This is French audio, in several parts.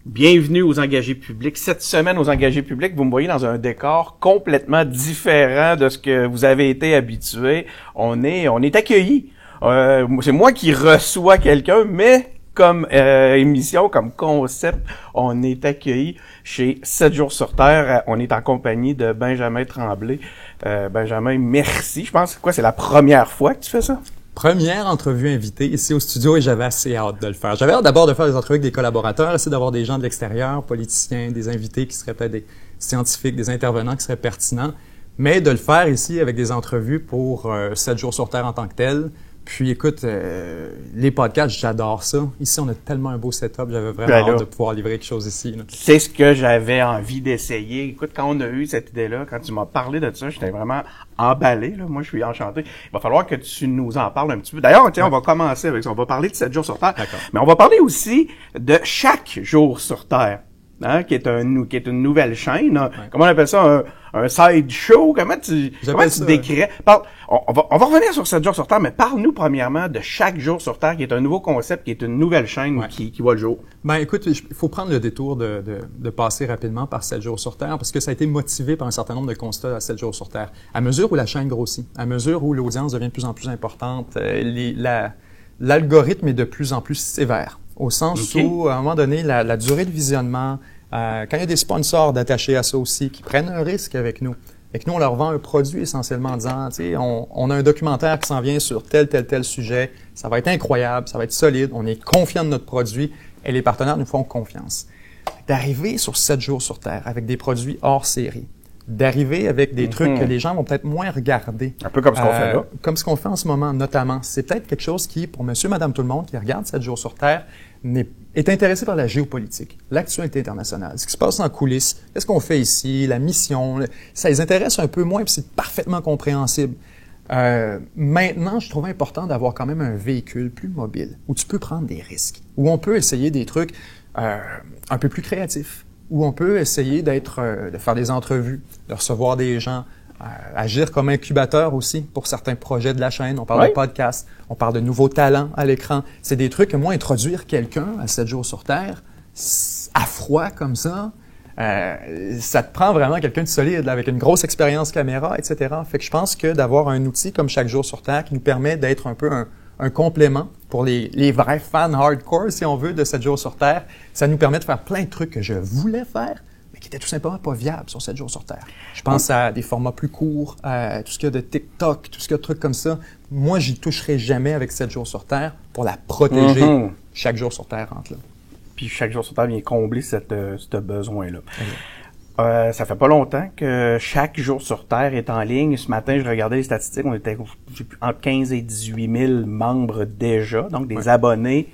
Bienvenue aux engagés publics. Cette semaine, aux engagés publics, vous me voyez dans un décor complètement différent de ce que vous avez été habitué. On est accueillis. C'est moi qui reçois quelqu'un, mais comme émission, comme concept, on est accueillis chez 7 jours sur Terre. On est en compagnie de Benjamin Tremblay. Benjamin, merci. Je pense que c'est la première fois que tu fais ça? Première entrevue invitée ici au studio et j'avais assez hâte de le faire. J'avais hâte d'abord de faire des entrevues avec des collaborateurs, essayer d'avoir des gens de l'extérieur, politiciens, des invités qui seraient peut-être des scientifiques, des intervenants qui seraient pertinents, mais de le faire ici avec des entrevues pour 7 jours sur Terre en tant que tel. Puis écoute, les podcasts, j'adore ça. Ici, on a tellement un beau setup, j'avais vraiment hâte de pouvoir livrer quelque chose ici. Là. C'est ce que j'avais envie d'essayer. Écoute, quand on a eu cette idée-là, quand tu m'as parlé de ça, j'étais vraiment emballé. Là. Moi, je suis enchanté. Il va falloir que tu nous en parles un petit peu. D'ailleurs, tiens, on va commencer avec ça. On va parler de 7 jours sur Terre. D'accord. Mais on va parler aussi de chaque jour sur Terre. Hein, qui est une nouvelle chaîne. Hein. Ouais. Comment on appelle ça? Un side show? Comment tu décrirais? On va revenir sur 7 jours sur Terre, mais parle-nous premièrement de chaque jour sur Terre, qui est un nouveau concept, qui est une nouvelle chaîne qui voit le jour. Ben, écoute, il faut prendre le détour de passer rapidement par 7 jours sur Terre, parce que ça a été motivé par un certain nombre de constats à 7 jours sur Terre. À mesure où la chaîne grossit, à mesure où l'audience devient de plus en plus importante, l'algorithme est de plus en plus sévère. Au sens où, à un moment donné, la durée de visionnement, quand il y a des sponsors d'attachés à ça aussi, qui prennent un risque avec nous, et que nous, on leur vend un produit essentiellement en disant, tu sais, on a un documentaire qui s'en vient sur tel sujet, ça va être incroyable, ça va être solide, on est confiant de notre produit, et les partenaires nous font confiance. D'arriver sur 7 jours sur Terre avec des produits hors série, d'arriver avec des trucs que les gens vont peut-être moins regarder. Un peu comme ce qu'on fait là. Comme ce qu'on fait en ce moment, notamment. C'est peut-être quelque chose qui, pour monsieur, madame, tout le monde qui regarde 7 jours sur Terre, est intéressé par la géopolitique, l'actualité internationale, ce qui se passe en coulisses, qu'est-ce qu'on fait ici, la mission. Ça les intéresse un peu moins, puis c'est parfaitement compréhensible. Maintenant, je trouve important d'avoir quand même un véhicule plus mobile, où tu peux prendre des risques, où on peut essayer des trucs un peu plus créatifs, où on peut essayer de faire des entrevues, de recevoir des gens, agir comme incubateur aussi pour certains projets de la chaîne. On parle de podcasts, on parle de nouveaux talents à l'écran. C'est des trucs que moi, introduire quelqu'un à 7 jours sur Terre, à froid comme ça, ça te prend vraiment quelqu'un de solide, là, avec une grosse expérience caméra, etc. Fait que je pense que d'avoir un outil comme Chaque jour sur Terre qui nous permet d'être un peu un complément pour les vrais fans hardcore, si on veut, de 7 jours sur Terre, ça nous permet de faire plein de trucs que je voulais faire, mais qui étaient tout simplement pas viables sur 7 jours sur Terre. Je pense à des formats plus courts, à tout ce qu'il y a de TikTok, tout ce qu'il y a de trucs comme ça. Moi, j'y toucherai jamais avec 7 jours sur Terre pour la protéger. Chaque jour sur Terre rentre là. Puis Chaque jour sur Terre vient combler ce besoin-là. Ça fait pas longtemps que Chaque jour sur Terre est en ligne. Ce matin, je regardais les statistiques. On était entre 15 et 18 000 membres déjà, donc des abonnés.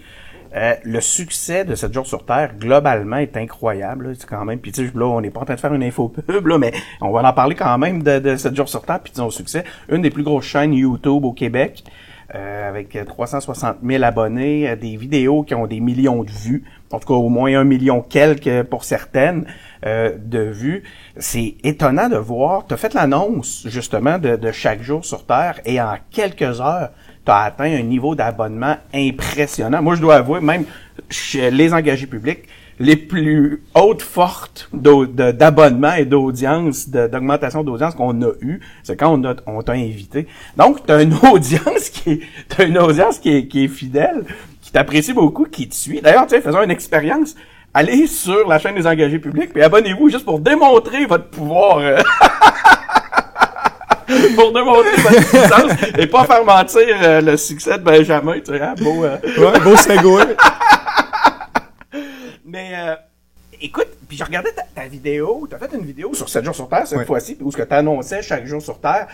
Le succès de 7 jours sur Terre, globalement, est incroyable. Là. C'est quand même, puis tu sais, là, on n'est pas en train de faire une infopub, là, mais on va en parler quand même de 7 jours sur Terre, puis de son succès. Une des plus grosses chaînes YouTube au Québec, avec 360 000 abonnés, des vidéos qui ont des millions de vues, en tout cas au moins 1 million quelques pour certaines de vues. C'est étonnant de voir. Tu as fait l'annonce, justement, de Chaque jour sur Terre, et en quelques heures, tu as atteint un niveau d'abonnement impressionnant. Moi, je dois avouer, même chez les engagés publics, les plus hautes fortes d'abonnement et d'audience, d'augmentation d'audience qu'on a eu, c'est quand on t'a invité. Donc, tu as une audience qui est fidèle, qui t'apprécie beaucoup, qui te suit. D'ailleurs, tu sais, faisons une expérience. Allez sur la chaîne des engagés publics, puis abonnez-vous juste pour démontrer votre pouvoir. Pour démontrer votre puissance et pas faire mentir le succès de Benjamin, tu sais, hein, beau segway. Mais écoute, puis je regardais ta vidéo, t'as fait une vidéo sur 7 jours sur Terre cette fois-ci, où ce que t'annonçais Chaque jour sur Terre,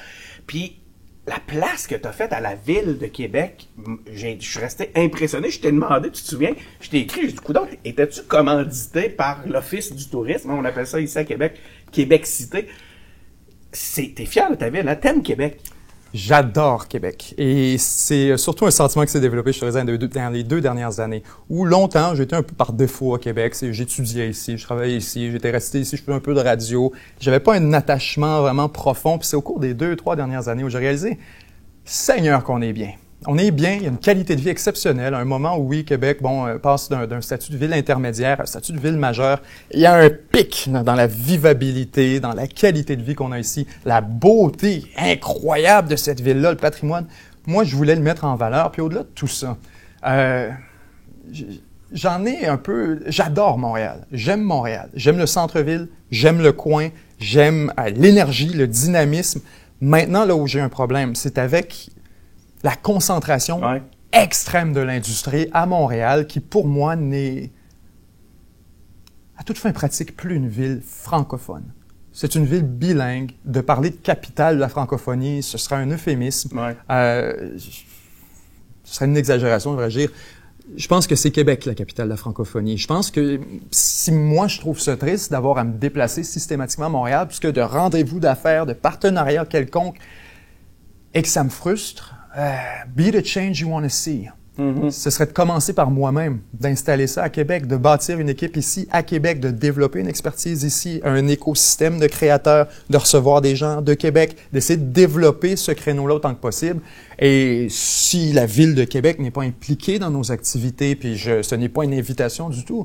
puis la place que t'as faite à la ville de Québec, je suis resté impressionné. Je t'ai demandé, tu te souviens, je t'ai écrit, j'ai dit, coudonc, étais-tu commandité par l'Office du tourisme, on appelle ça ici à Québec, Québec Cité. T'es fier de ta ville, hein? T'aimes Québec? J'adore Québec. Et c'est surtout un sentiment qui s'est développé, je te dirais, dans les 2 dernières années, où longtemps, j'étais un peu par défaut à Québec. J'étudiais ici, je travaillais ici, j'étais resté ici, je faisais un peu de radio. J'avais pas un attachement vraiment profond. Puis c'est au cours des 2-3 dernières années où j'ai réalisé, Seigneur qu'on est bien. On est bien, il y a une qualité de vie exceptionnelle. À un moment où, oui, Québec, passe d'un statut de ville intermédiaire à un statut de ville majeure. Il y a un pic dans la vivabilité, dans la qualité de vie qu'on a ici, la beauté incroyable de cette ville-là, le patrimoine. Moi, je voulais le mettre en valeur. Puis au-delà de tout ça, j'en ai un peu... J'adore Montréal. J'aime Montréal. J'aime le centre-ville. J'aime le coin. J'aime l'énergie, le dynamisme. Maintenant, là où j'ai un problème, c'est avec la concentration extrême de l'industrie à Montréal, qui pour moi n'est, à toute fin pratique, plus une ville francophone. C'est une ville bilingue. De parler de capitale de la francophonie, ce serait un euphémisme. Ce serait une exagération, devrais-je dire. Je pense que c'est Québec, la capitale de la francophonie. Je pense que si moi, je trouve ça triste d'avoir à me déplacer systématiquement à Montréal, puisque de rendez-vous d'affaires, de partenariat quelconque, et que ça me frustre, be the change you want to see. Ce serait de commencer par moi-même, d'installer ça à Québec, de bâtir une équipe ici à Québec, de développer une expertise ici, un écosystème de créateurs, de recevoir des gens de Québec, d'essayer de développer ce créneau-là autant que possible. Et si la Ville de Québec n'est pas impliquée dans nos activités, puis ce n'est pas une invitation du tout,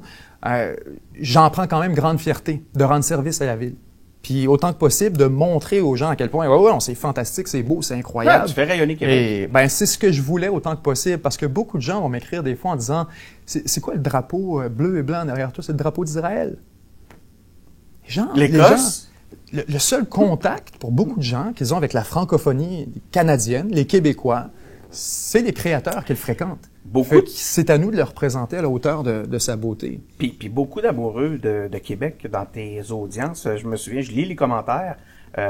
j'en prends quand même grande fierté de rendre service à la Ville. Puis autant que possible, de montrer aux gens à quel point, c'est fantastique, c'est beau, c'est incroyable. Tu fais rayonner Québec. Et c'est ce que je voulais autant que possible, parce que beaucoup de gens vont m'écrire des fois en disant, c'est quoi le drapeau bleu et blanc derrière toi? C'est le drapeau d'Israël. L'Écosse? Le seul contact pour beaucoup de gens qu'ils ont avec la francophonie canadienne, les Québécois, c'est les créateurs qu'ils fréquentent. C'est à nous de le représenter à la hauteur de sa beauté. Puis beaucoup d'amoureux de Québec dans tes audiences. Je me souviens, je lis les commentaires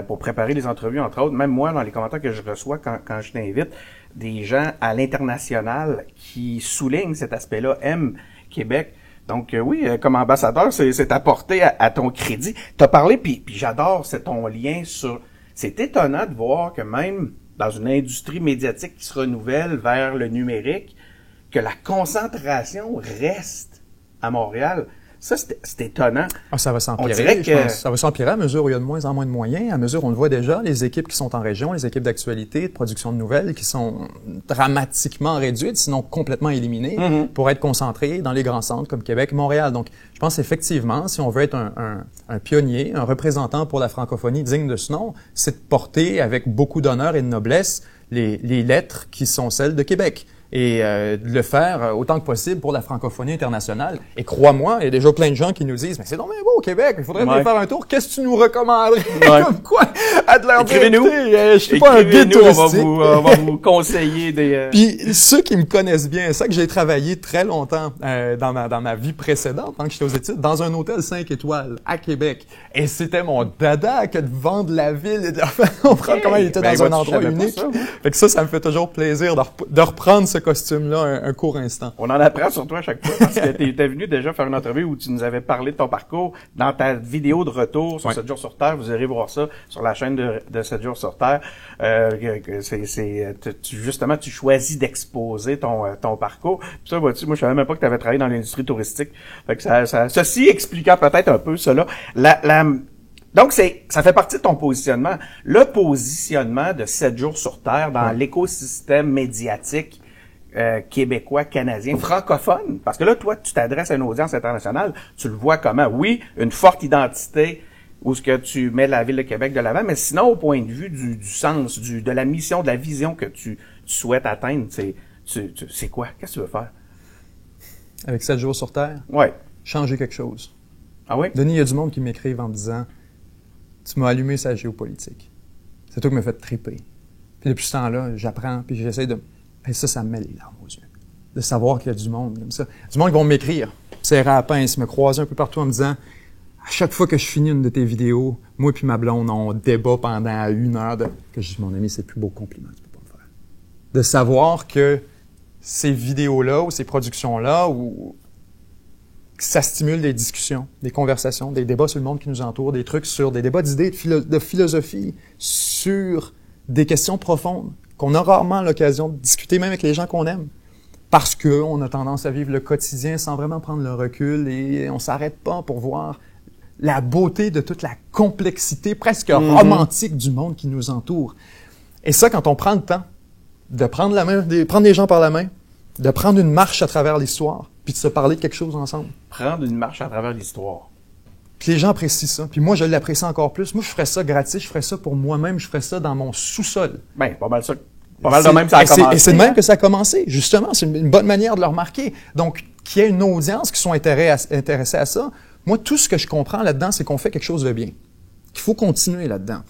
pour préparer les entrevues, entre autres. Même moi, dans les commentaires que je reçois quand je t'invite, des gens à l'international qui soulignent cet aspect-là, aiment Québec. Donc oui, comme ambassadeur, c'est apporté à ton crédit. T'as parlé, puis j'adore ton lien sur... C'est étonnant de voir que même dans une industrie médiatique qui se renouvelle vers le numérique, que la concentration reste à Montréal. Ça, c'est étonnant. Ça va s'empirer, je pense. Ça va s'empirer à mesure où il y a de moins en moins de moyens, à mesure où on le voit déjà, les équipes qui sont en région, les équipes d'actualité, de production de nouvelles, qui sont dramatiquement réduites, sinon complètement éliminées, pour être concentrées dans les grands centres comme Québec et Montréal. Donc, je pense effectivement, si on veut être un pionnier, un représentant pour la francophonie digne de ce nom, c'est de porter avec beaucoup d'honneur et de noblesse les lettres qui sont celles de Québec. Et de le faire autant que possible pour la francophonie internationale. Et crois-moi, il y a déjà plein de gens qui nous disent « Mais c'est donc bien beau au Québec, il faudrait aller faire un tour. Qu'est-ce que tu nous recommanderais? » Comme quoi? À de leur dire, je suis pas un guide touristique. On va vous conseiller des... Puis ceux qui me connaissent bien, ça que j'ai travaillé très longtemps dans ma vie précédente, quand j'étais aux études, dans un hôtel 5 étoiles à Québec. Et c'était mon dada que de vendre la ville et de leur faire comprendre comment il était dans un endroit unique. Fait que ça me fait toujours plaisir de reprendre ce costume-là un court instant. On en apprend sur toi à chaque fois parce que t'es venu déjà faire une entrevue où tu nous avais parlé de ton parcours dans ta vidéo de retour sur 7 jours sur Terre. Vous irez voir ça sur la chaîne de 7 jours sur Terre. Justement, tu choisis d'exposer ton parcours. Puis ça, vois-tu, moi, je savais même pas que tu avais travaillé dans l'industrie touristique. Fait que ceci expliquant peut-être un peu cela. Donc, ça fait partie de ton positionnement. Le positionnement de 7 jours sur Terre dans l'écosystème médiatique québécois, canadien, francophone. Parce que là, toi, tu t'adresses à une audience internationale. Tu le vois comment? Oui, une forte identité où ce que tu mets la Ville de Québec de l'avant, mais sinon, au point de vue du sens, de la mission, de la vision que tu souhaites atteindre, c'est quoi? Qu'est-ce que tu veux faire? Avec 7 jours sur Terre? Ouais. Changer quelque chose. Ah oui? Denis, il y a du monde qui m'écrivent en me disant « Tu m'as allumé sa géopolitique. C'est toi qui m'as fait triper. » Puis depuis ce temps-là, j'apprends, puis j'essaie de... Et ça me met les larmes aux yeux. De savoir qu'il y a du monde comme ça. Du monde qui vont m'écrire, serrer à la pince, me croiser un peu partout en me disant à chaque fois que je finis une de tes vidéos, moi puis ma blonde, on débat pendant 1 heure que je dis, mon ami, c'est le plus beau compliment que tu peux pas me faire. De savoir que ces vidéos-là ou ces productions-là, que ça stimule des discussions, des conversations, des débats sur le monde qui nous entoure, des trucs sur des débats d'idées, de philosophie, sur des questions profondes qu'on a rarement l'occasion de discuter, même avec les gens qu'on aime. Parce qu'on a tendance à vivre le quotidien sans vraiment prendre le recul et on s'arrête pas pour voir la beauté de toute la complexité presque romantique du monde qui nous entoure. Et ça, quand on prend le temps de prendre la main, prendre les gens par la main, de prendre une marche à travers l'histoire, puis de se parler de quelque chose ensemble. Prendre une marche à travers l'histoire. Puis les gens apprécient ça. Puis moi, je l'apprécie encore plus. Moi, je ferais ça gratis, je ferais ça pour moi-même, je ferais ça dans mon sous-sol. Ben, pas mal ça. Pas mal de même ça a commencé. Et c'est de même que ça a commencé, justement. C'est une bonne manière de le remarquer. Donc, qu'il y ait une audience qui sont intéressés à ça, moi, tout ce que je comprends là-dedans, c'est qu'on fait quelque chose de bien. Qu'il faut continuer là-dedans.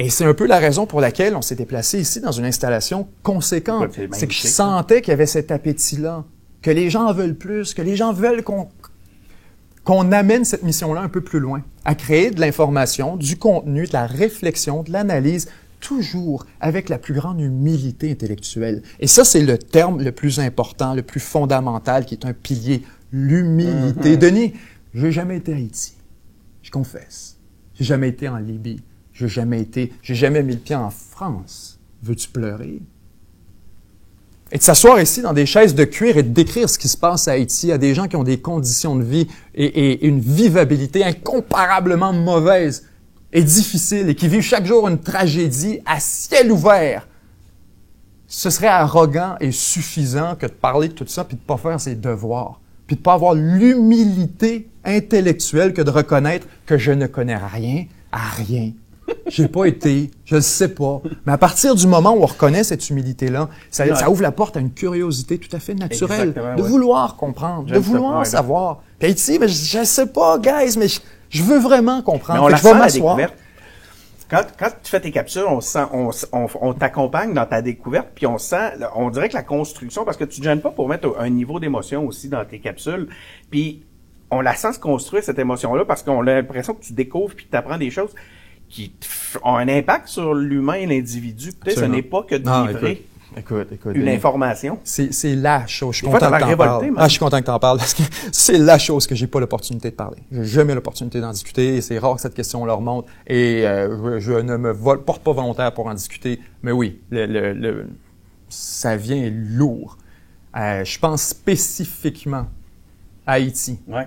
Et c'est un peu la raison pour laquelle on s'est déplacé ici dans une installation conséquente. C'est que je sentais qu'il y avait cet appétit-là, que les gens en veulent plus, que les gens veulent qu'on amène cette mission-là un peu plus loin, à créer de l'information, du contenu, de la réflexion, de l'analyse, toujours avec la plus grande humilité intellectuelle. Et ça, c'est le terme le plus important, le plus fondamental, qui est un pilier, l'humilité. Denis, j'ai jamais été à Haïti, je confesse. J'ai jamais été en Libye. J'ai jamais mis le pied en France. Veux-tu pleurer? Et de s'asseoir ici dans des chaises de cuir et de décrire ce qui se passe à Haïti à des gens qui ont des conditions de vie et une vivabilité incomparablement mauvaise et difficile et qui vivent chaque jour une tragédie à ciel ouvert. Ce serait arrogant et suffisant que de parler de tout ça puis de pas faire ses devoirs, puis de pas avoir l'humilité intellectuelle que de reconnaître que je ne connais rien à rien. J'ai pas été, je le sais pas. Mais à partir du moment où on reconnaît cette humilité-là, ça ouvre la porte à une curiosité tout à fait naturelle. De vouloir comprendre, de vouloir savoir. Puis Haïti, mais je sais pas, guys, mais je veux vraiment comprendre. Mais on la je vais sent, la m'asseoir. découverte. Quand tu fais tes capsules, on t'accompagne dans ta découverte, puis on dirait que la construction, parce que tu te gênes pas pour mettre un niveau d'émotion aussi dans tes capsules, puis on la sent se construire, cette émotion-là, parce qu'on a l'impression que tu découvres puis que tu apprends des choses qui ont un impact sur l'humain et l'individu. Peut-être ce n'est pas que de livrer écoute, une information. C'est la chose. Je suis Des fois, content que t'as t'en révolté, parles. Je suis content que t'en parles parce que c'est la chose que j'ai pas l'opportunité de parler. J'ai jamais l'opportunité d'en discuter et c'est rare que cette question leur remonte et je ne me porte pas volontaire pour en discuter. Mais oui, ça vient lourd. Je pense spécifiquement à Haïti. Ouais.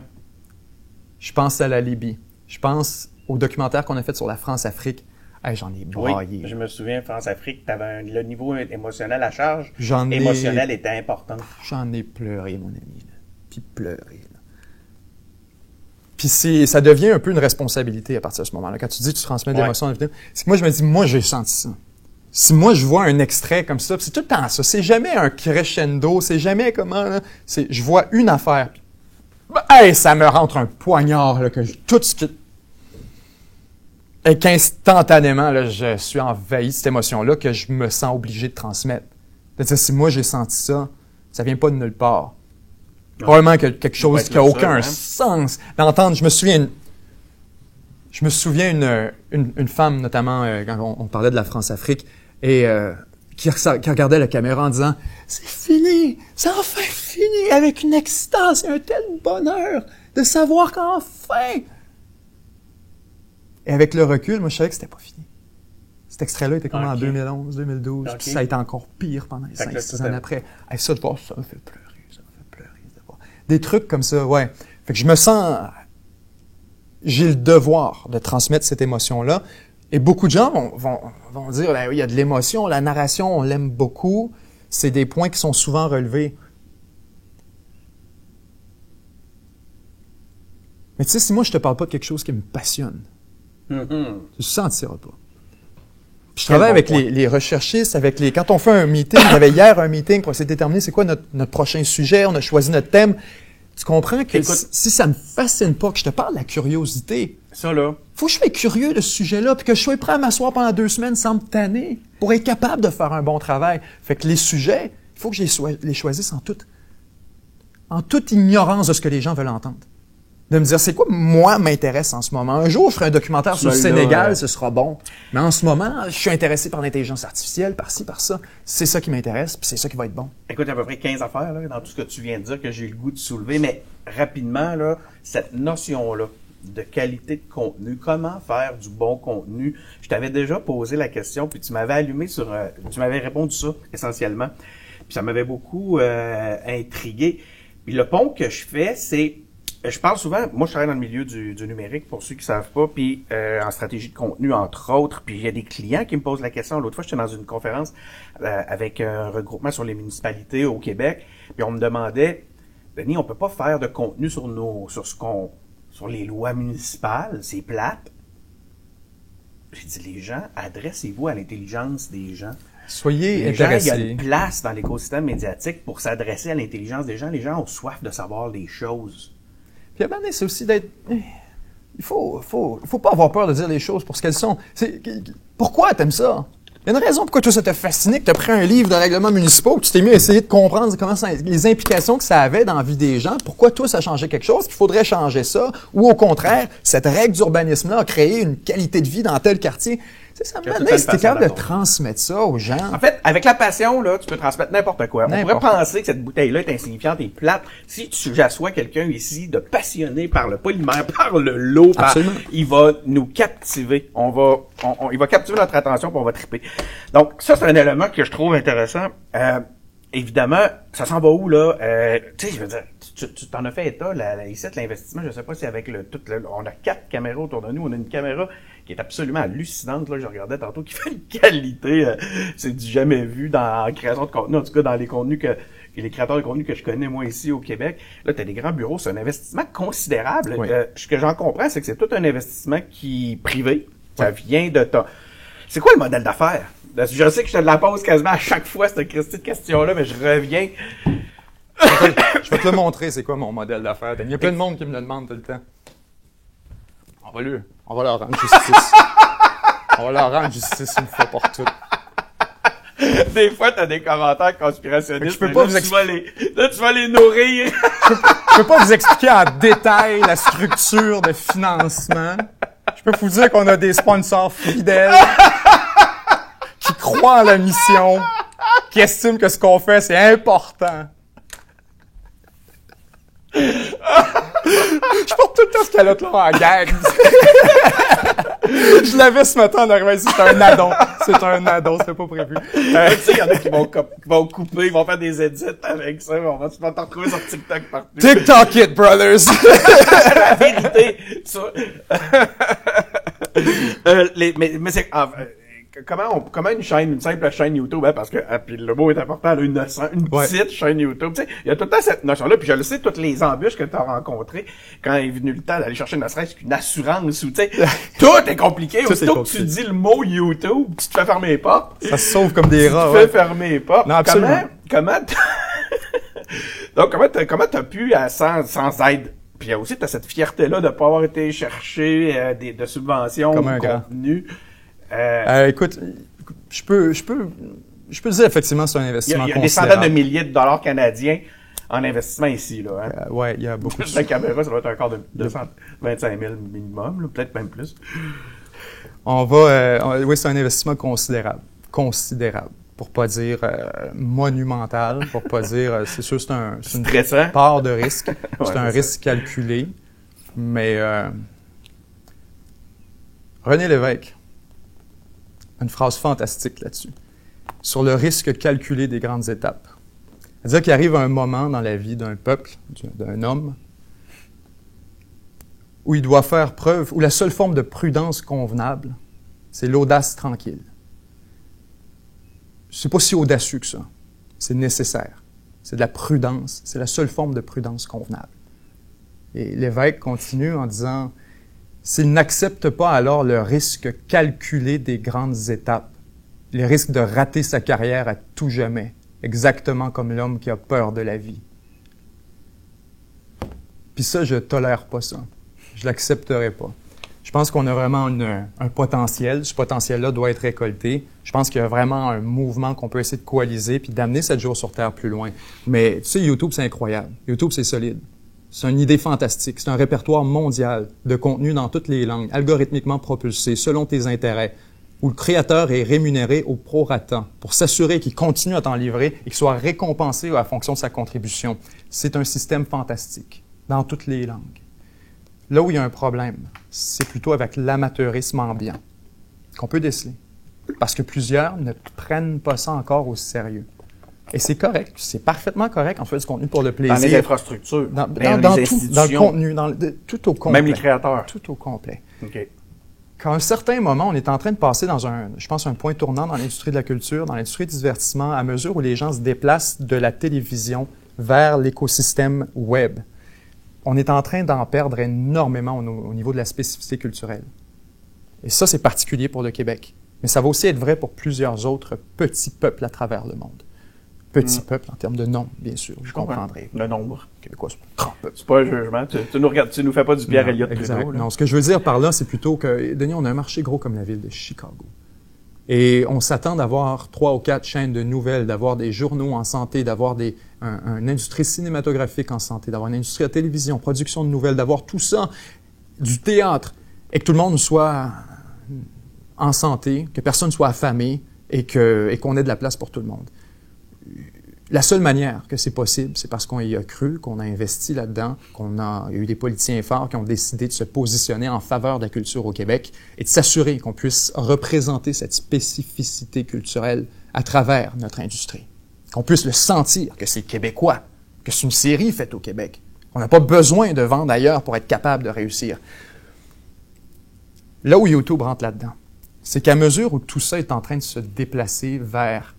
Je pense à la Libye. Je pense au documentaire qu'on a fait sur la France-Afrique. J'en ai braillé. Oui, je me souviens, France-Afrique, le niveau émotionnel à charge émotionnel était important. J'en ai pleuré, mon ami. Là. Puis pleuré. Là. Puis ça devient un peu une responsabilité à partir de ce moment-là. Quand tu dis que tu transmets de l'émotion, c'est que moi, je me dis, moi, j'ai senti ça. Si moi, je vois un extrait comme ça, c'est tout le temps ça. C'est jamais un crescendo, c'est jamais comment, là. Je vois une affaire. Ça me rentre un poignard, là, tout ce qui... Et qu'instantanément, là, je suis envahi de cette émotion-là que je me sens obligé de transmettre. C'est-à-dire, si moi j'ai senti ça, ça vient pas de nulle part. Probablement quelque chose qui a aucun sens. D'entendre, je me souviens une femme, notamment quand on parlait de la France-Afrique, et qui regardait la caméra en disant « C'est fini! C'est enfin fini! » Avec une extase et un tel bonheur de savoir qu'enfin... Et avec le recul, moi, je savais que c'était pas fini. Cet extrait-là était comme en 2011, 2012, puis ça a été encore pire pendant les 5-6 ans après. Ça, de voir ça me fait pleurer. Des trucs comme ça, ouais. Fait que je me sens... J'ai le devoir de transmettre cette émotion-là. Et beaucoup de gens vont dire, ben oui, il y a de l'émotion, la narration, on l'aime beaucoup. C'est des points qui sont souvent relevés. Mais tu sais, si moi, je te parle pas de quelque chose qui me passionne, tu ne sentiras pas. Puis je travaille avec les recherchistes, quand on fait un meeting, il y avait hier un meeting pour essayer de déterminer c'est quoi notre prochain sujet, on a choisi notre thème. Tu comprends que si ça me fascine pas, que je te parle de la curiosité, ça là, faut que je sois curieux de ce sujet-là, puis que je sois prêt à m'asseoir pendant 2 semaines sans me tanner, pour être capable de faire un bon travail. Fait que les sujets, il faut que je les choisisse en toute ignorance de ce que les gens veulent entendre. De me dire, c'est quoi, moi, m'intéresse en ce moment. Un jour, je ferai un documentaire sur le Sénégal, ce sera bon. Mais en ce moment, je suis intéressé par l'intelligence artificielle, par-ci, par ça. C'est ça qui m'intéresse, puis c'est ça qui va être bon. Écoute, il y a à peu près 15 affaires là, dans tout ce que tu viens de dire que j'ai le goût de soulever, mais rapidement, là, cette notion-là de qualité de contenu, comment faire du bon contenu. Je t'avais déjà posé la question, puis tu m'avais allumé tu m'avais répondu ça, essentiellement. Puis ça m'avait beaucoup intrigué. Puis le pont que je fais, c'est Je parle souvent, moi je travaille dans le milieu du numérique pour ceux qui savent pas, puis en stratégie de contenu entre autres, puis il y a des clients qui me posent la question. L'autre fois, j'étais dans une conférence avec un regroupement sur les municipalités au Québec, puis on me demandait, Denis, on peut pas faire de contenu sur les lois municipales, c'est plate. J'ai dit, les gens, adressez-vous à l'intelligence des gens. Soyez les gens, intéressés. il y a une place dans l'écosystème médiatique pour s'adresser à l'intelligence des gens. Les gens ont soif de savoir des choses. Puis à un moment donné, c'est aussi d'être... Il faut pas avoir peur de dire les choses pour ce qu'elles sont. Pourquoi t'aimes ça? Il y a une raison pourquoi toi, ça t'a fasciné, que tu as pris un livre de règlements municipaux, que tu t'es mis à essayer de comprendre les implications que ça avait dans la vie des gens, pourquoi toi, ça changeait quelque chose, qu'il faudrait changer ça, ou au contraire, cette règle d'urbanisme-là a créé une qualité de vie dans tel quartier. Ça me demande si tu es capable de transmettre ça aux gens. En fait, avec la passion, là, tu peux transmettre n'importe quoi. On pourrait penser que cette bouteille-là est insignifiante et plate. Si tu assois quelqu'un ici de passionné par le polymère, par l'eau, il va nous captiver. Il va captiver notre attention pour on va triper. Donc, ça, c'est un élément que je trouve intéressant. Évidemment, ça s'en va où, là? Tu sais, je veux dire, tu t'en as fait état, ici, l'investissement, je sais pas si avec on a 4 caméras autour de nous, on a une caméra qui est absolument hallucinante, là, je regardais tantôt, qui fait une qualité, c'est du jamais vu dans la création de contenu, en tout cas, dans les contenus les créateurs de contenu que je connais, moi, ici, au Québec. Là, t'as des grands bureaux, c'est un investissement considérable. Oui. Ce que j'en comprends, c'est que c'est tout un investissement qui est privé. Ça vient de ton... C'est quoi le modèle d'affaires? Je sais que je te la pose quasiment à chaque fois, cette question-là, mais je reviens. Je vais te le montrer, c'est quoi mon modèle d'affaires. Il y a plein de monde qui me le demande tout le temps. On va leur rendre justice. On va leur rendre justice une fois pour toutes. Des fois, t'as des commentaires conspirationnistes. Je peux pas vous tu vas les nourrir. Je peux pas vous expliquer en détail la structure de financement. Je peux vous dire qu'on a des sponsors fidèles qui croient en la mission, qui estiment que ce qu'on fait, c'est important. Je porte tout le temps ce calotte-là en gag. Je l'avais ce matin en arrivant ici, c'était un addon. C'est un addon, c'était pas prévu. Tu sais, il y en a qui vont couper, ils vont faire des edits avec ça, tu vas t'en retrouver sur TikTok partout. TikTok it, brothers! La vérité, ça. Mais c'est, comment une simple chaîne YouTube, hein, parce que, puis le mot est important, là, une petite chaîne YouTube, tu sais, il y a tout le temps cette notion-là, puis je le sais, toutes les embûches que tu as rencontrées quand est venu le temps d'aller chercher ne serait-ce qu'une assurance, ou tu sais, tout est compliqué, aussitôt que tu dis le mot YouTube, tu te fais fermer les portes. Ça se sauve comme des rats, Tu te fais fermer les portes. Non, absolument. Donc, comment t'as pu, sans aide? Puis il y a aussi, t'as cette fierté-là de pas avoir été chercher de subventions comme ou un contenu. Écoute, je peux dire effectivement c'est un investissement Il y a des considérable. centaines de milliers de dollars canadiens en investissement ici, là. Hein? Ouais, il y a beaucoup. Juste la caméra, ça doit être un quart de 225 000 minimum, là, peut-être même plus. Oui, c'est un investissement considérable. Pour pas dire monumental, pour pas dire, c'est sûr, c'est une part de risque. C'est un risque calculé. Mais René Lévesque, une phrase fantastique là-dessus, sur le risque calculé des grandes étapes. C'est-à-dire qu'il arrive un moment dans la vie d'un peuple, d'un homme, où il doit faire preuve, où la seule forme de prudence convenable, c'est l'audace tranquille. C'est pas si audacieux que ça. C'est nécessaire. C'est de la prudence. C'est la seule forme de prudence convenable. Et l'évêque continue en disant, s'il n'accepte pas alors le risque calculé des grandes étapes, le risque de rater sa carrière à tout jamais, exactement comme l'homme qui a peur de la vie. Puis ça, je tolère pas ça. Je l'accepterai pas. Je pense qu'on a vraiment un potentiel. Ce potentiel-là doit être récolté. Je pense qu'il y a vraiment un mouvement qu'on peut essayer de coaliser puis d'amener 7 jours sur Terre plus loin. Mais tu sais, YouTube, c'est incroyable. YouTube, c'est solide. C'est une idée fantastique. C'est un répertoire mondial de contenu dans toutes les langues, algorithmiquement propulsé, selon tes intérêts, où le créateur est rémunéré au prorata pour s'assurer qu'il continue à t'en livrer et qu'il soit récompensé à la fonction de sa contribution. C'est un système fantastique dans toutes les langues. Là où il y a un problème, c'est plutôt avec l'amateurisme ambiant qu'on peut déceler. Parce que plusieurs ne prennent pas ça encore au sérieux. Et c'est correct, c'est parfaitement correct. On fait du contenu pour le plaisir. Dans les infrastructures, dans les tout, dans le institutions, contenu, tout au complet. même les créateurs. Tout au complet. OK. Qu'à un certain moment, on est en train de passer dans je pense, un point tournant dans l'industrie de la culture, dans l'industrie du divertissement, à mesure où les gens se déplacent de la télévision vers l'écosystème web. On est en train d'en perdre énormément au niveau de la spécificité culturelle. Et ça, c'est particulier pour le Québec. Mais ça va aussi être vrai pour plusieurs autres petits peuples à travers le monde. Petits peuples en termes de nombre, bien sûr, je comprendrai. Le nombre. Québécois, c'est 30 peuples. C'est pas un jugement. Tu nous fais pas du Pierre Elliott Trudeau. Non, ce que je veux dire par là, c'est plutôt que, Denis, on a un marché gros comme la ville de Chicago. Et on s'attend d'avoir 3 ou 4 chaînes de nouvelles, d'avoir des journaux en santé, d'avoir une industrie cinématographique en santé, d'avoir une industrie de télévision, production de nouvelles, d'avoir tout ça, du théâtre, et que tout le monde soit en santé, que personne soit affamé et qu'on ait de la place pour tout le monde. La seule manière que c'est possible, c'est parce qu'on y a cru, qu'on a investi là-dedans, il y a eu des politiciens forts qui ont décidé de se positionner en faveur de la culture au Québec et de s'assurer qu'on puisse représenter cette spécificité culturelle à travers notre industrie. Qu'on puisse le sentir, que c'est québécois, que c'est une série faite au Québec. On n'a pas besoin de vendre ailleurs pour être capable de réussir. Là où YouTube rentre là-dedans, c'est qu'à mesure où tout ça est en train de se déplacer vers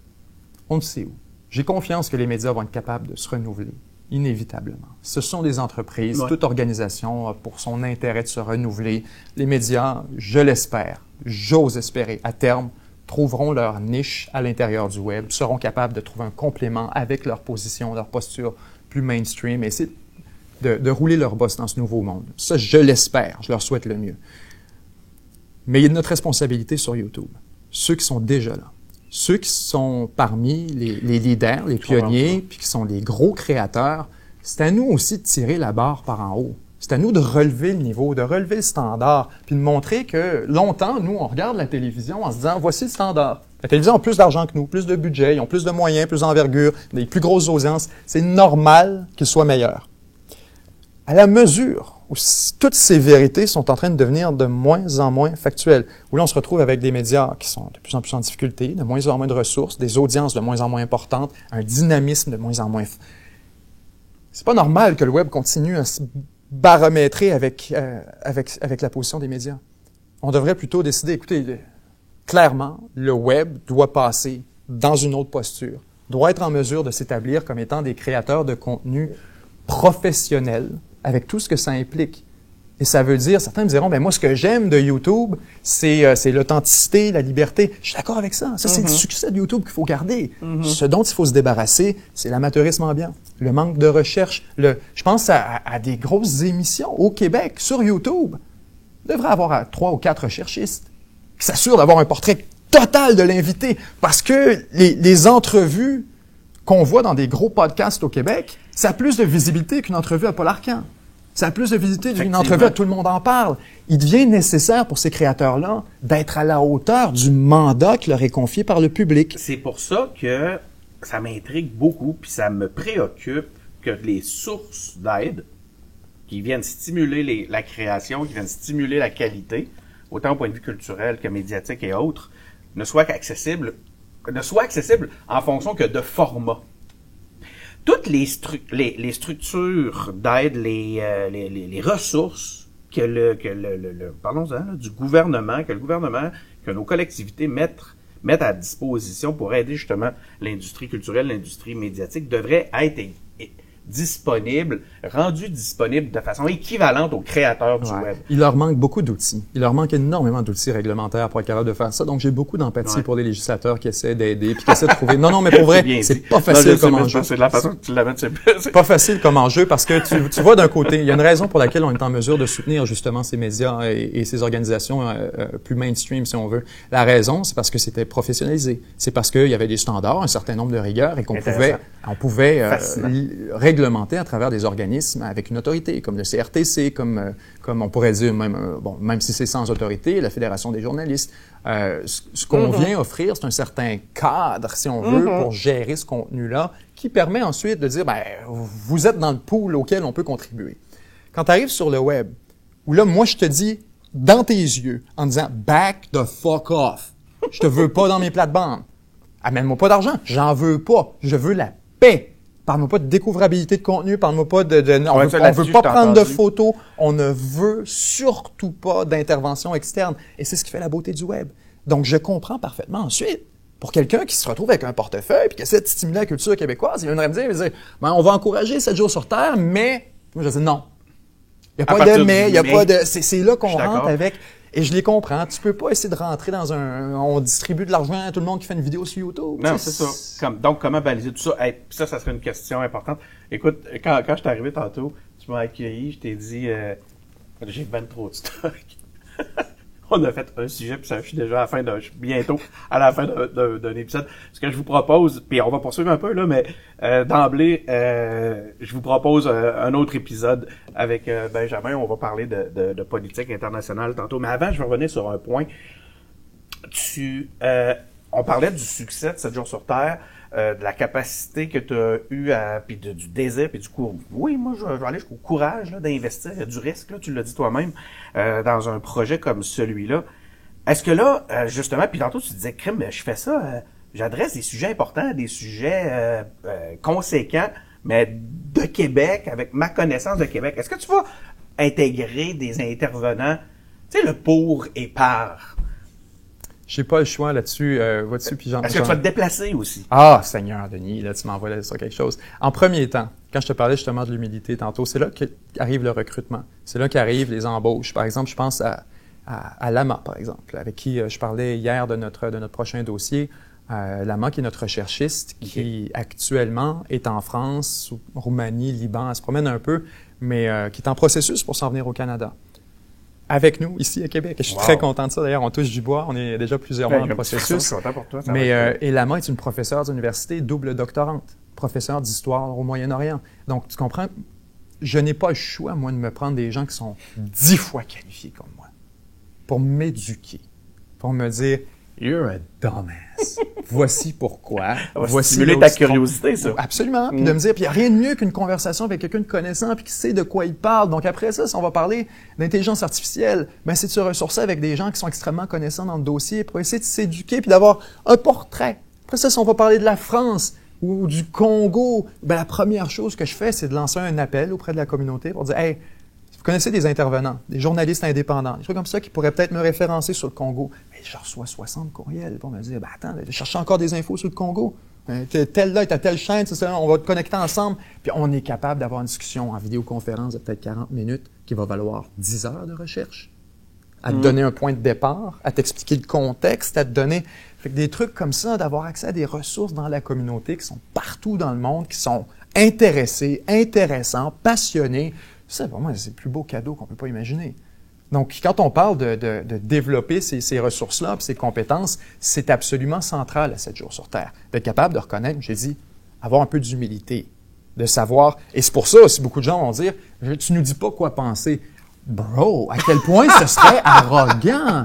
on ne sait où, j'ai confiance que les médias vont être capables de se renouveler, inévitablement. Ce sont des entreprises, toute organisation a pour son intérêt de se renouveler. Les médias, je l'espère, j'ose espérer, à terme, trouveront leur niche à l'intérieur du web, seront capables de trouver un complément avec leur position, leur posture plus mainstream et essayer de rouler leur bosse dans ce nouveau monde. Ça, je l'espère, je leur souhaite le mieux. Mais il y a notre responsabilité sur YouTube, ceux qui sont déjà là. Ceux qui sont parmi les leaders, les pionniers, puis qui sont les gros créateurs, c'est à nous aussi de tirer la barre par en haut. C'est à nous de relever le niveau, de relever le standard, puis de montrer que longtemps, nous, on regarde la télévision en se disant, voici le standard. La télévision a plus d'argent que nous, plus de budget, ils ont plus de moyens, plus d'envergure, des plus grosses audiences. C'est normal qu'ils soient meilleurs. À la mesure où toutes ces vérités sont en train de devenir de moins en moins factuelles, où là on se retrouve avec des médias qui sont de plus en plus en difficulté, de moins en moins de ressources, des audiences de moins en moins importantes, un dynamisme de moins en moins... C'est pas normal que le web continue à se barométrer avec la position des médias. On devrait plutôt décider, écoutez, clairement, le web doit passer dans une autre posture, doit être en mesure de s'établir comme étant des créateurs de contenu professionnels, avec tout ce que ça implique. Et ça veut dire, certains me diront, ben moi, ce que j'aime de YouTube, c'est l'authenticité, la liberté. Je suis d'accord avec ça. Ça, c'est le succès de YouTube qu'il faut garder. Ce dont il faut se débarrasser, c'est l'amateurisme ambiant, le manque de recherche. Je pense à des grosses émissions au Québec, sur YouTube. On devrait avoir 3 ou 4 recherchistes qui s'assurent d'avoir un portrait total de l'invité. Parce que les entrevues qu'on voit dans des gros podcasts au Québec, ça a plus de visibilité qu'une entrevue à Paul Arcand. Ça a plus de visibilité qu'une entrevue à Tout le monde en parle. Il devient nécessaire pour ces créateurs-là d'être à la hauteur du mandat qui leur est confié par le public. C'est pour ça que ça m'intrigue beaucoup, puis ça me préoccupe que les sources d'aide qui viennent stimuler la création, qui viennent stimuler la qualité, autant au point de vue culturel que médiatique et autres, ne soient accessibles en fonction que de format. Toutes les structures d'aide, les ressources parlons-en, du gouvernement, que nos collectivités mettent à disposition pour aider justement l'industrie culturelle, l'industrie médiatique, devraient être rendus disponibles de façon équivalente aux créateurs du web. Il leur manque beaucoup d'outils. Il leur manque énormément d'outils réglementaires pour être capable de faire ça. Donc, j'ai beaucoup d'empathie pour les législateurs qui essaient d'aider puis qui essaient de trouver... Non, mais pour vrai, c'est pas facile comme enjeu. C'est de la façon que tu l'amènes. C'est pas facile comme enjeu parce que tu vois d'un côté, il y a une raison pour laquelle on est en mesure de soutenir justement ces médias et ces organisations plus mainstream, si on veut. La raison, c'est parce que c'était professionnalisé. C'est parce qu'il y avait des standards, un certain nombre de rigueurs et qu'on pouvait réglementer à travers des organismes avec une autorité, comme le CRTC, comme on pourrait dire, même si c'est sans autorité, la Fédération des journalistes. Ce qu'on vient offrir, c'est un certain cadre, si on veut, pour gérer ce contenu-là, qui permet ensuite de dire, vous êtes dans le pool auquel on peut contribuer. Quand tu arrives sur le web, où là, moi, je te dis, dans tes yeux, en disant, back the fuck off. Je te veux pas dans mes plates-bandes. Amène-moi pas d'argent. J'en veux pas. Je veux la paix. Parle-moi pas de découvrabilité de contenu. Parle-moi pas on veut pas prendre de photos. On ne veut surtout pas d'intervention externe. Et c'est ce qui fait la beauté du web. Donc, je comprends parfaitement ensuite. Pour quelqu'un qui se retrouve avec un portefeuille et qui essaie de stimuler la culture québécoise, il viendrait me dire, ben, on va encourager 7 jours sur Terre, mais... Moi, je dis non. Il n'y a pas de mais, il n'y a pas de... C'est là qu'on rentre avec... Et je les comprends. Tu peux pas essayer de rentrer dans on distribue de l'argent à tout le monde qui fait une vidéo sur YouTube. Non, c'est ça. Donc, comment baliser tout ça? Hey, ça serait une question importante. Écoute, quand je suis arrivé tantôt, tu m'as accueilli, je t'ai dit, j'ai ben trop de stock. On a fait un sujet, puis je suis déjà bientôt à la fin d'un épisode. Ce que je vous propose, puis on va poursuivre un peu, là, mais d'emblée, je vous propose un autre épisode avec Benjamin. On va parler de politique internationale tantôt. Mais avant, je vais revenir sur un point. On parlait du succès de 7 jours sur Terre, de la capacité que tu as eue, puis du désir, puis du courage. Oui, moi, je vais aller jusqu'au courage là, d'investir, il y a du risque, là, tu l'as dit toi-même, dans un projet comme celui-là. Est-ce que là, justement, puis tantôt tu disais, crème, je fais ça, j'adresse des sujets importants, des sujets conséquents, mais de Québec, avec ma connaissance de Québec. Est-ce que tu vas intégrer des intervenants, tu sais, le pour et par? J'ai pas le choix là-dessus. Est-ce que tu vas te déplacer aussi? Ah, Seigneur Denis, là, tu m'envoies sur quelque chose. En premier temps, quand je te parlais justement de l'humilité tantôt, c'est là qu'arrive le recrutement. C'est là qu'arrivent les embauches. Par exemple, je pense à Lama, par exemple, avec qui je parlais hier de notre prochain dossier. Lama, qui est notre recherchiste, qui actuellement est en France, Roumanie, Liban, elle se promène un peu, mais qui est en processus pour s'en venir au Canada. Avec nous, ici à Québec. Je suis très content de ça. D'ailleurs, on touche du bois. On est déjà plusieurs mois en processus. Je suis content pour toi. Et Lama est une professeure d'université, double doctorante, professeure d'histoire au Moyen-Orient. Donc, tu comprends, je n'ai pas le choix, moi, de me prendre des gens qui sont 10 fois qualifiés comme moi pour m'éduquer, pour me dire « You're a dumbass. Voici pourquoi. » Voici stimuler ta curiosité, ça. Absolument. Puis de me dire, puis il n'y a rien de mieux qu'une conversation avec quelqu'un de connaissant puis qui sait de quoi il parle. Donc après ça, si on va parler d'intelligence artificielle, ben c'est de se ressourcer avec des gens qui sont extrêmement connaissants dans le dossier pour essayer de s'éduquer puis d'avoir un portrait. Après ça, si on va parler de la France ou du Congo, ben la première chose que je fais, c'est de lancer un appel auprès de la communauté pour dire, hey, vous connaissez des intervenants, des journalistes indépendants, des trucs comme ça qui pourraient peut-être me référencer sur le Congo. Mais je reçois 60 courriels pour me dire, ben attends, je cherche encore des infos sur le Congo. Tel là est à telle chaîne, on va te connecter ensemble. Puis on est capable d'avoir une discussion en vidéoconférence de peut-être 40 minutes qui va valoir 10 heures de recherche. À te donner un point de départ, à t'expliquer le contexte, à te donner fait que des trucs comme ça, d'avoir accès à des ressources dans la communauté qui sont partout dans le monde, qui sont intéressés, intéressants, passionnés. Ça, pour moi, c'est le plus beau cadeau qu'on peut pas imaginer. Donc, quand on parle de développer ces ressources-là, ces compétences, c'est absolument central à 7 jours sur Terre. D'être capable de reconnaître, j'ai dit, avoir un peu d'humilité, de savoir. Et c'est pour ça, si beaucoup de gens vont dire, tu nous dis pas quoi penser. Bro, à quel point ce serait arrogant!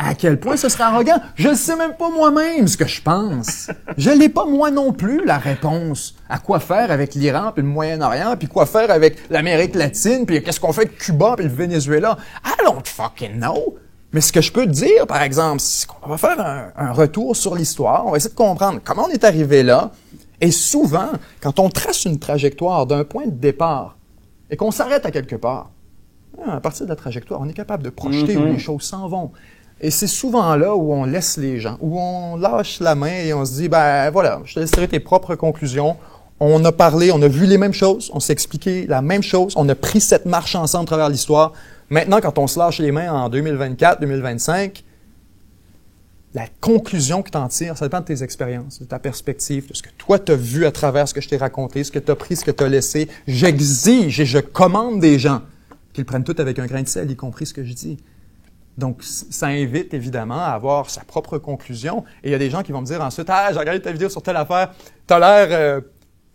À quel point ce serait arrogant? Je ne sais même pas moi-même ce que je pense. Je l'ai pas moi non plus, la réponse. À quoi faire avec l'Iran, puis le Moyen-Orient, puis quoi faire avec l'Amérique latine, puis qu'est-ce qu'on fait avec Cuba, puis le Venezuela? I don't fucking know. Mais ce que je peux te dire, par exemple, c'est qu'on va faire un retour sur l'histoire. On va essayer de comprendre comment on est arrivé là. Et souvent, quand on trace une trajectoire d'un point de départ et qu'on s'arrête à quelque part, à partir de la trajectoire, on est capable de projeter où les choses s'en vont. Et c'est souvent là où on laisse les gens, où on lâche la main et on se dit, ben voilà, je te laisserai tes propres conclusions. On a parlé, on a vu les mêmes choses, on s'est expliqué la même chose, on a pris cette marche ensemble à travers l'histoire. Maintenant, quand on se lâche les mains en 2024, 2025, la conclusion que tu en tires, ça dépend de tes expériences, de ta perspective, de ce que toi tu as vu à travers ce que je t'ai raconté, ce que tu as pris, ce que tu as laissé. J'exige et je commande des gens qu'ils prennent tout avec un grain de sel, y compris ce que je dis. Donc, ça invite évidemment à avoir sa propre conclusion. Et il y a des gens qui vont me dire ensuite, « Ah, j'ai regardé ta vidéo sur telle affaire, tu as l'air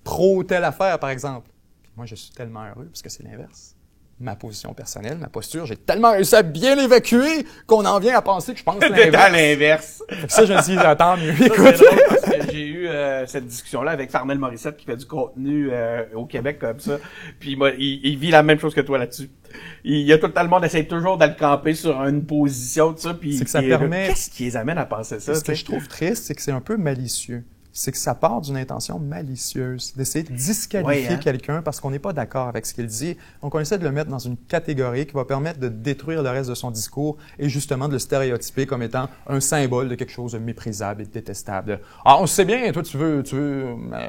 pro telle affaire, par exemple. » Puis moi, je suis tellement heureux parce que c'est l'inverse. ma position personnelle, ma posture, j'ai tellement réussi à bien l'évacuer qu'on en vient à penser que je pense T'es à l'inverse. Ça, je me suis dit, attends, mieux, Ça, écoute. c'est drôle parce que j'ai eu cette discussion-là avec Farnell Morissette qui fait du contenu au Québec comme ça. Puis il vit la même chose que toi là-dessus. Il y a tout le monde essaie toujours de le camper sur une position de ça. Puis C'est que ça permet. Qu'est-ce qui les amène à penser ça? Ce que je trouve triste, c'est que c'est un peu malicieux. C'est que ça part d'une intention malicieuse, d'essayer de disqualifier quelqu'un parce qu'on n'est pas d'accord avec ce qu'il dit. Donc, on essaie de le mettre dans une catégorie qui va permettre de détruire le reste de son discours et justement de le stéréotyper comme étant un symbole de quelque chose de méprisable et de détestable. Ah, on sait bien, toi, tu veux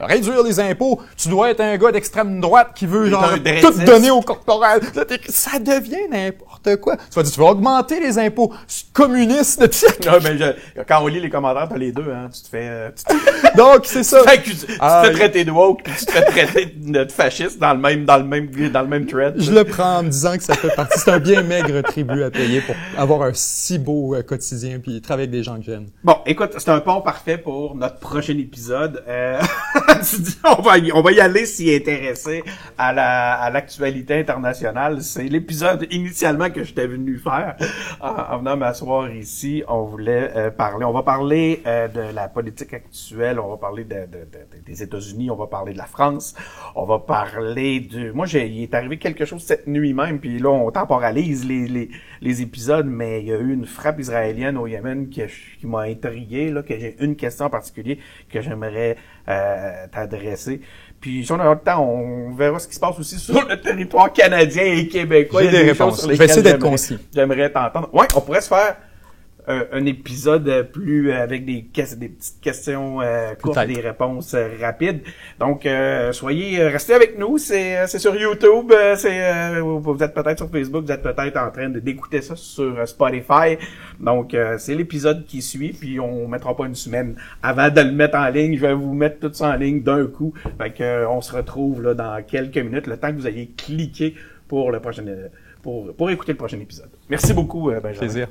réduire les impôts, tu dois être un gars d'extrême droite qui veut genre tout donner au corporal. Ça devient n'importe quoi. Tu vas dire, tu veux augmenter les impôts. Communiste. Non, mais quand on lit les commentaires, t'as les deux, hein. Tu te fais Donc, c'est ça. Tu te fais traiter de woke, puis tu te fais traiter de fasciste dans le même thread. Je le prends en me disant que ça fait partie. C'est un bien maigre tribut à payer pour avoir un si beau quotidien puis travailler avec des gens que j'aime. Bon, écoute, c'est un pont parfait pour notre prochain épisode. On va y aller s'y intéresser à l'actualité internationale. C'est l'épisode initialement que j'étais venu faire en venant m'asseoir ici. On voulait parler. On va parler de la politique actuelle. On va parler des États-Unis, on va parler de la France, on va parler de... Moi, il est arrivé quelque chose cette nuit même, puis là, on temporalise les épisodes, mais il y a eu une frappe israélienne au Yémen qui m'a intrigué, là, que j'ai une question en particulier que j'aimerais t'adresser. Puis si on a le temps, on verra ce qui se passe aussi sur le territoire canadien et québécois. J'ai des réponses. Je vais essayer d'être concis. J'aimerais t'entendre. Ouais, on pourrait se faire un épisode plus avec des petites questions courtes, des réponses rapides. Donc restez avec nous, c'est sur YouTube, vous êtes peut-être sur Facebook, vous êtes peut-être en train d'écouter ça sur Spotify. Donc c'est l'épisode qui suit, puis on mettra pas une semaine avant de le mettre en ligne, je vais vous mettre tout ça en ligne d'un coup. Fait que on se retrouve là dans quelques minutes, le temps que vous ayez cliqué pour le prochain pour écouter le prochain épisode. Merci beaucoup Benjamin. Plaisir.